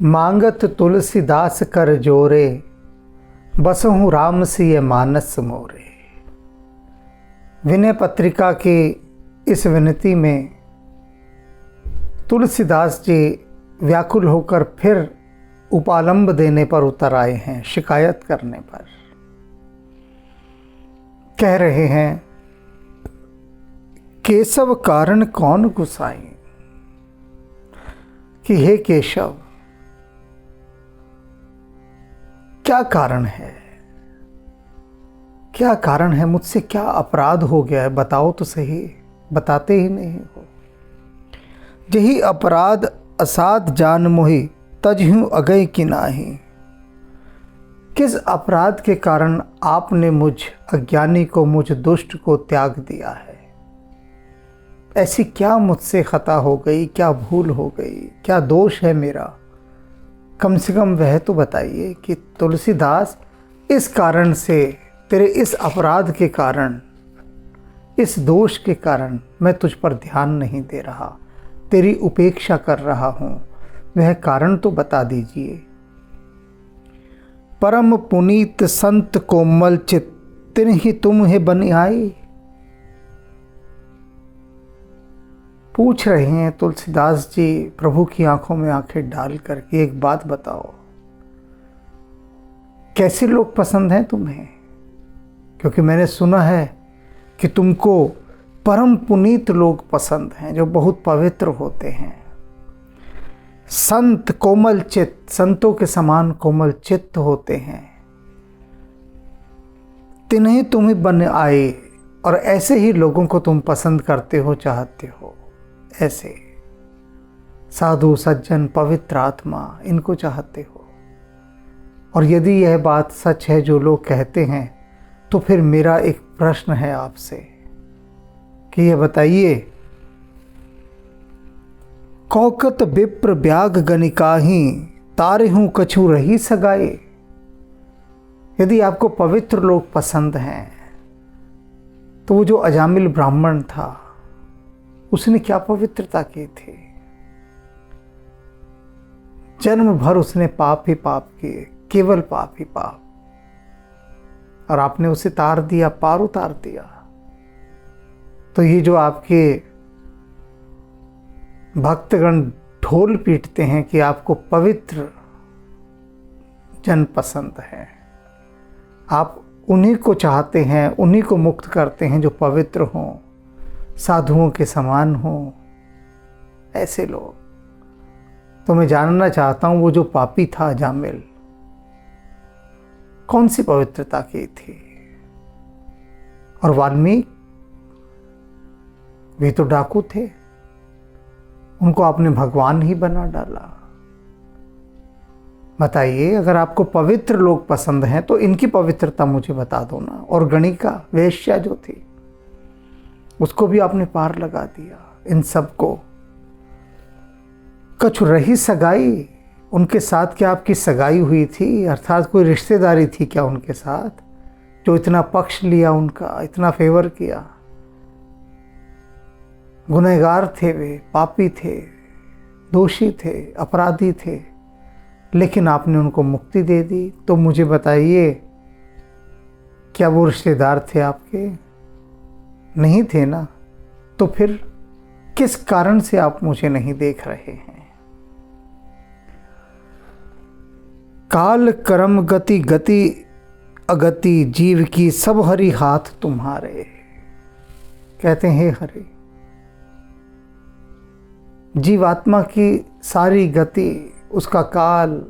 मांगत तुलसीदास कर जोरे, बसहु राम सिय मानस मोरे। विनय पत्रिका की इस विनती में तुलसीदास जी व्याकुल होकर फिर उपालंब देने पर उतर आए हैं। शिकायत करने पर कह रहे हैं, केशव कारण कौन गुसाई, कि हे केशव क्या कारण है, क्या कारण है, मुझसे क्या अपराध हो गया है, बताओ तो सही। बताते ही नहीं हो। यही अपराध असाध जान मोहि, तजहूँ अगय कि नाही। किस अपराध के कारण आपने मुझ अज्ञानी को, मुझ दुष्ट को त्याग दिया है? ऐसी क्या मुझसे खता हो गई, क्या भूल हो गई, क्या दोष है मेरा? कम से कम वह तो बताइए कि तुलसीदास, इस कारण से, तेरे इस अपराध के कारण, इस दोष के कारण मैं तुझ पर ध्यान नहीं दे रहा, तेरी उपेक्षा कर रहा हूँ, वह कारण तो बता दीजिए। परम पुनीत संत कोमल चित, तिन्हि तुम्हे बन आई। पूछ रहे हैं तुलसीदास जी प्रभु की आंखों में आंखें डाल करके, एक बात बताओ, कैसे लोग पसंद हैं तुम्हें? क्योंकि मैंने सुना है कि तुमको परम पुनीत लोग पसंद हैं, जो बहुत पवित्र होते हैं। संत कोमल चित्त, संतों के समान कोमल चित्त होते हैं। तिन्हें तुम्हें बन आए, और ऐसे ही लोगों को तुम पसंद करते हो, चाहते हो। ऐसे साधु सज्जन पवित्र आत्मा, इनको चाहते हो। और यदि यह बात सच है जो लोग कहते हैं, तो फिर मेरा एक प्रश्न है आपसे कि ये बताइए, कौकत विप्र ब्याग गनिकाही, तारहूं कछु रही सगाए। यदि आपको पवित्र लोग पसंद हैं, तो वो जो अजामिल ब्राह्मण था, उसने क्या पवित्रता की थी? जन्म भर उसने पाप ही पाप किए, केवल पाप ही पाप, और आपने उसे तार दिया, पार उतार दिया। तो ये जो आपके भक्तगण ढोल पीटते हैं कि आपको पवित्र जन पसंद है, आप उन्हीं को चाहते हैं, उन्हीं को मुक्त करते हैं जो पवित्र हों, साधुओं के समान हों। ऐसे लोग, तो मैं जानना चाहता हूं, वो जो पापी था जामिल, कौन सी पवित्रता की थी? और वाल्मीकि वे तो डाकू थे, उनको आपने भगवान ही बना डाला। बताइए, अगर आपको पवित्र लोग पसंद हैं तो इनकी पवित्रता मुझे बता दो ना। और गणिका वेश्या जो थी, उसको भी आपने पार लगा दिया। इन सबको कछु रही सगाई, उनके साथ क्या आपकी सगाई हुई थी? अर्थात कोई रिश्तेदारी थी क्या उनके साथ, जो इतना पक्ष लिया उनका, इतना फेवर किया? गुनहगार थे वे, पापी थे, दोषी थे, अपराधी थे, लेकिन आपने उनको मुक्ति दे दी। तो मुझे बताइए, क्या वो रिश्तेदार थे आपके? नहीं थे ना। तो फिर किस कारण से आप मुझे नहीं देख रहे हैं? काल कर्म गति गति अगति, जीव की सब हरि हाथ तुम्हारे। कहते हैं, हे हरि, जीवात्मा की सारी गति, उसका काल,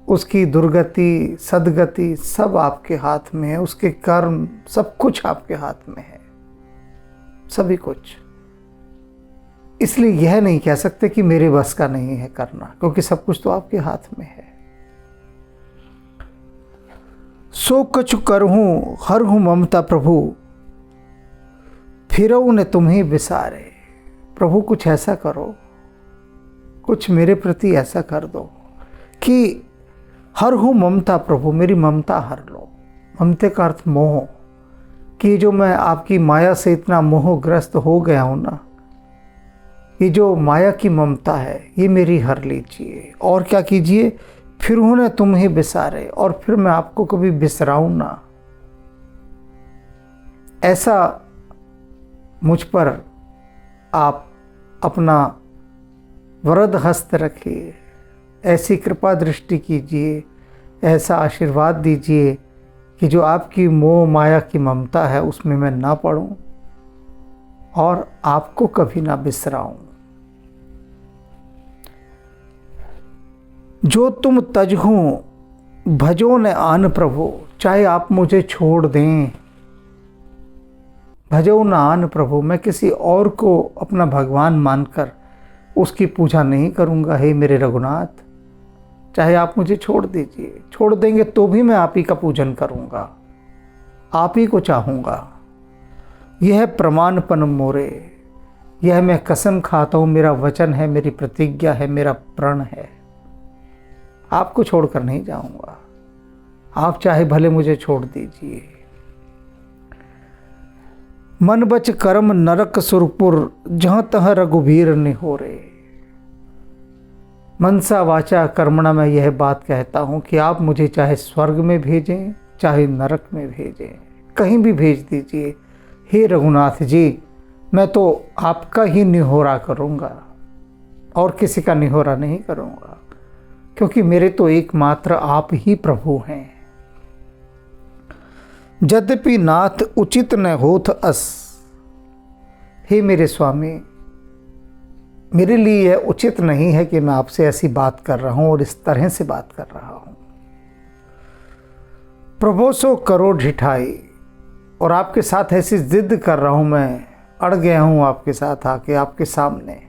उसकी दुर्गति, सदगति, सब आपके हाथ में है। उसके कर्म, सब कुछ आपके हाथ में है, सभी कुछ। इसलिए यह नहीं कह सकते कि मेरे बस का नहीं है करना, क्योंकि सब कुछ तो आपके हाथ में है। सो कछु करहूं हरहूं ममता प्रभु, फिरऊ ने तुम्हें बिसारे। प्रभु कुछ ऐसा करो, कुछ मेरे प्रति ऐसा कर दो कि हर हूँ ममता प्रभु, मेरी ममता हर लो। ममते का अर्थ मोह, कि जो मैं आपकी माया से इतना मोहग्रस्त हो गया हूँ ना, ये जो माया की ममता है ये मेरी हर लीजिए, और क्या कीजिए, फिर उन्हें तुम ही बिसारे और फिर मैं आपको कभी बिसराऊं ना। ऐसा मुझ पर आप अपना वरद हस्त रखिए, ऐसी कृपा दृष्टि कीजिए, ऐसा आशीर्वाद दीजिए कि जो आपकी मोह माया की ममता है उसमें मैं ना पड़ूं और आपको कभी ना बिसराऊं। जो तुम तजहूं भजो न आन प्रभु, चाहे आप मुझे छोड़ दें, भजो न आन प्रभु, मैं किसी और को अपना भगवान मानकर उसकी पूजा नहीं करूंगा। हे मेरे रघुनाथ, चाहे आप मुझे छोड़ दीजिए, छोड़ देंगे तो भी मैं आप ही का पूजन करूंगा, आप ही को चाहूंगा। यह प्रमाणपन मोरे, यह मैं कसम खाता हूं, मेरा वचन है, मेरी प्रतिज्ञा है, मेरा प्रण है, आपको छोड़कर नहीं जाऊंगा। आप चाहे भले मुझे छोड़ दीजिए। मन बच कर्म नरक सुरपुर, जहां तह रघुवीर निहोरे। मनसा वाचा कर्मणा मैं यह बात कहता हूं कि आप मुझे चाहे स्वर्ग में भेजें, चाहे नरक में भेजें, कहीं भी भेज दीजिए। हे रघुनाथ जी, मैं तो आपका ही निहोरा करूंगा और किसी का निहोरा नहीं करूंगा, क्योंकि मेरे तो एकमात्र आप ही प्रभु हैं। यद्यपि नाथ उचित न होत अस, हे मेरे स्वामी, मेरे लिए यह उचित नहीं है कि मैं आपसे ऐसी बात कर रहा हूं और इस तरह से बात कर रहा हूं। प्रभो सो करो ढिठाई, और आपके साथ ऐसी जिद कर रहा हूं, मैं अड़ गया हूं आपके साथ आके, आपके सामने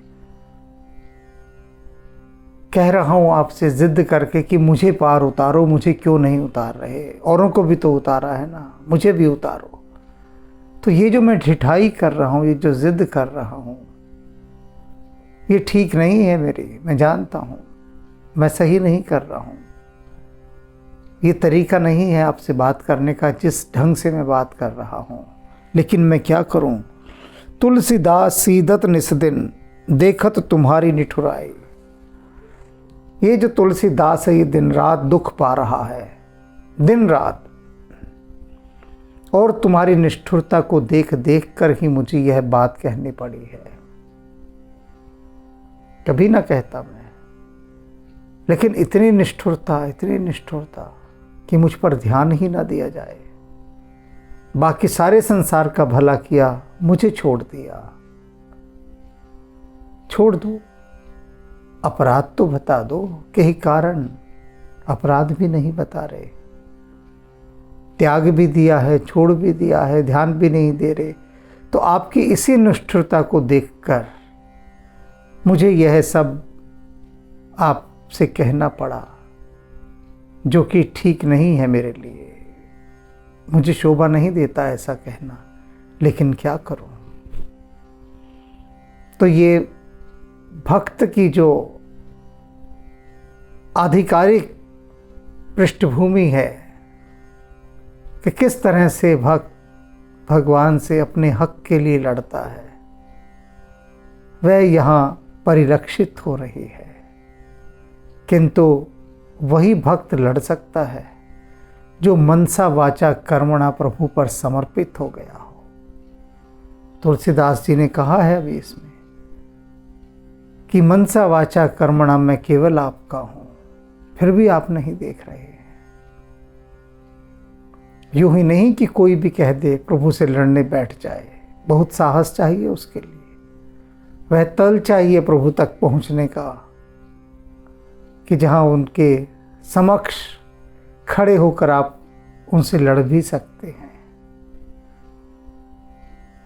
कह रहा हूं आपसे जिद करके कि मुझे पार उतारो, मुझे क्यों नहीं उतार रहे, औरों को भी तो उतारा है ना, मुझे भी उतारो। तो ये जो मैं ढिठाई कर रहा हूं, ये जो जिद कर रहा हूं, ये ठीक नहीं है मेरी, मैं जानता हूं, मैं सही नहीं कर रहा हूं। ये तरीका नहीं है आपसे बात करने का, जिस ढंग से मैं बात कर रहा हूं, लेकिन मैं क्या करूं। तुलसीदास सीदत निस्दिन, देखत तुम्हारी निठुराई। ये जो तुलसीदास है ये दिन रात दुख पा रहा है, दिन रात, और तुम्हारी निष्ठुरता को देख देख कर ही मुझे यह बात कहनी पड़ी है। कभी ना कहता मैं, लेकिन इतनी निष्ठुरता कि मुझ पर ध्यान ही ना दिया जाए। बाकी सारे संसार का भला किया, मुझे छोड़ दिया। छोड़ दो, अपराध तो बता दो, कई कारण अपराध भी नहीं बता रहे। त्याग भी दिया है, छोड़ भी दिया है, ध्यान भी नहीं दे रहे। तो आपकी इसी निष्ठुरता को देखकर मुझे यह सब आपसे कहना पड़ा, जो कि ठीक नहीं है मेरे लिए। मुझे शोभा नहीं देता ऐसा कहना, लेकिन क्या करूं। तो ये भक्त की जो आधिकारिक पृष्ठभूमि है कि किस तरह से भक्त भगवान से अपने हक के लिए लड़ता है, वह यहाँ परिलक्षित हो रही है। किंतु वही भक्त लड़ सकता है जो मनसा वाचा कर्मणा प्रभु पर समर्पित हो गया हो। तुलसीदास जी ने कहा है अभी इसमें कि मनसा वाचा कर्मणा मैं केवल आपका हूं, फिर भी आप नहीं देख रहे। यूं ही नहीं कि कोई भी कह दे प्रभु से लड़ने बैठ जाए, बहुत साहस चाहिए उसके लिए, वह तल चाहिए प्रभु तक पहुंचने का कि जहां उनके समक्ष खड़े होकर आप उनसे लड़ भी सकते हैं,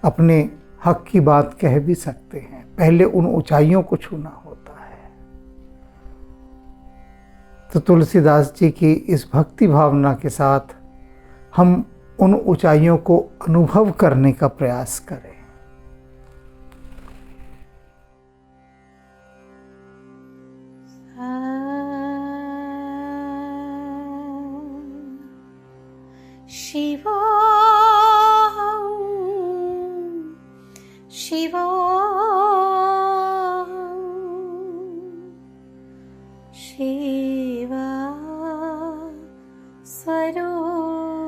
अपने हक की बात कह भी सकते हैं। पहले उन ऊंचाइयों को छूना होता है। तो तुलसीदास जी की इस भक्ति भावना के साथ हम उन ऊंचाइयों को अनुभव करने का प्रयास करें। शिवो शिवो शिवा स्वरूपम्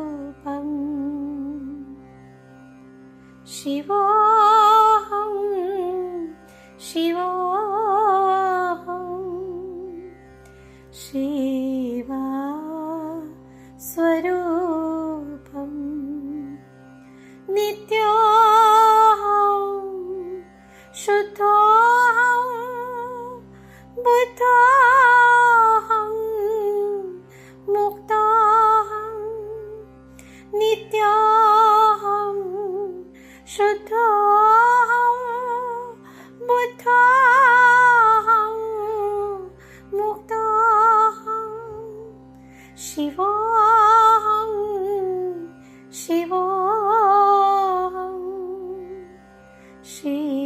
शिवोऽहं शिवोऽहं शिवा स्वरूपम् नित्योऽहं शुद्धोऽहं बुद्धोऽहं मुक्तोऽहं नित्योऽहं शुद्धोऽहं बुद्धोऽहं मुक्तोऽहं शिवोऽहं शिवोऽहं शिवा